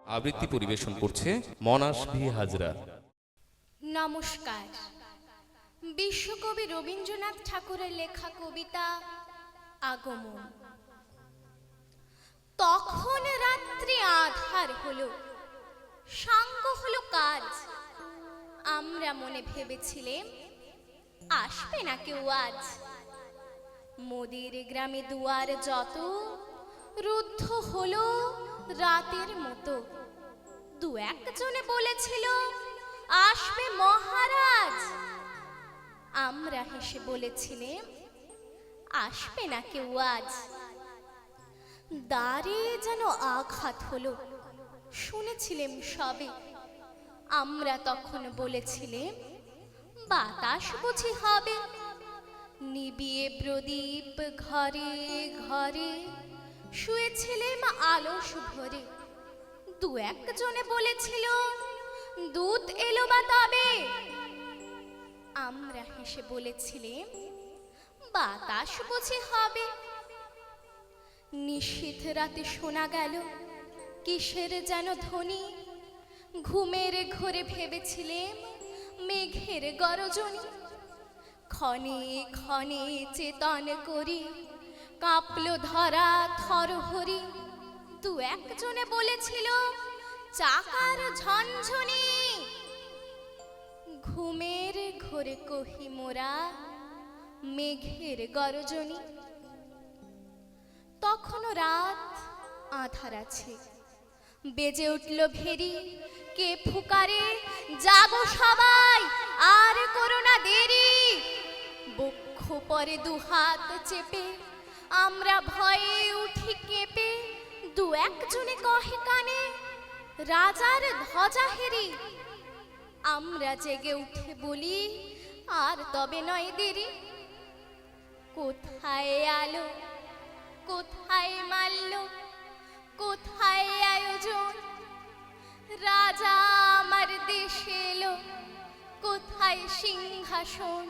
আবৃত্তি পরিবেশন করছে মনাশ ভি হাজরা। নমস্কার। বিশ্বকবি রবীন্দ্রনাথ ঠাকুরের লেখা কবিতা আগমন। তখন রাত্রি আধার হলো, সাঙ্গ হলো কাজ। আমরা মনে ভেবেছিলেম আসবে না কেউ আজ। মোদের গ্রামে দুয়ার যত রুদ্ধ হলো রাতের মতো। দু একজনে বলেছিল আসবে মহারাজ। আমরা হেসে বলেছিলেম আসবে না কেউ আজ। দ্বারে যেন আঘাত হলো, শুনেছিলেম সবে। আমরা তখন বলেছিলেম বাতাস বুঝি হবে। নিবিয়ে প্রদীপ ঘরে ঘরে শুয়েছিলেম আলস ভরে। দু একজনে বলেছিল দুধ এলো বা তবে। আমরা হেসে বলেছিলেম বাতাস বুঝি হবে। নিশীথ রাতে শোনা গেল কিসের যেন ধ্বনি। ঘুমের ঘোরে ভেবেছিলেম মেঘের গরজনি। ক্ষণে ক্ষণে চেতন করি কাঁপলো ধরা থরহরি। দু একজনে বলেছিল চাকার ঝনঝনি। ঘুমের ঘোরে কহি মোরা মেঘের গরজনি। তখনও রাত আধার আছে, বেজে উঠল ভেরি। কে ফুকারে জাগো সবাই আর করো না দেরি। বক্ষ পরে দুহাত চেপে আমরা ভয়ে উঠি কেঁপে। দু একজনে কহে কানে রাজার ধ্বজা হেরি। আমরা জেগে উঠে বলি আর তবে নয় দেরি। কোথায় আলো, কোথায় মাল্য, কোথায় আয়োজন। রাজা আমার দেশে এলো, কোথায় সিংহাসন।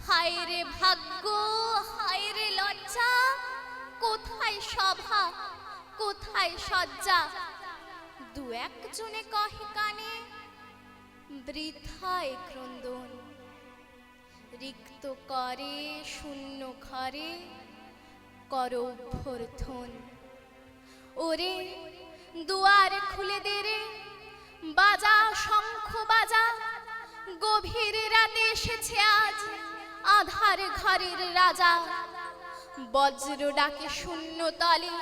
হায় রে ভাগ্য, হায় রে লজ্জা, কোথায় সভা, কোথায় সজ্জা। দু একজনে কহে কানে বৃথায় ক্রন্দন। রিক্ত করে শূন্য ঘরে করো অভ্যর্থন। ওরে দুয়ার খুলে দে রে, বাজা শঙ্খ বাজা। গভীর রাতে এসেছে আজ আধার ঘরের রাজা। বজ্র ডাকে শূন্য তলে,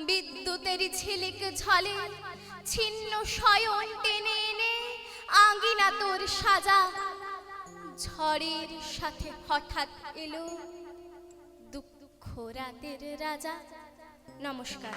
বিদ্যুতের ঝিলিক ঝলে। ছিন্ন শয়ন টেনে এনে আঙ্গিনা তোর সাজা। ঝড়ের সাথে হঠাৎ এলো দুঃখ রাতের রাজা। নমস্কার।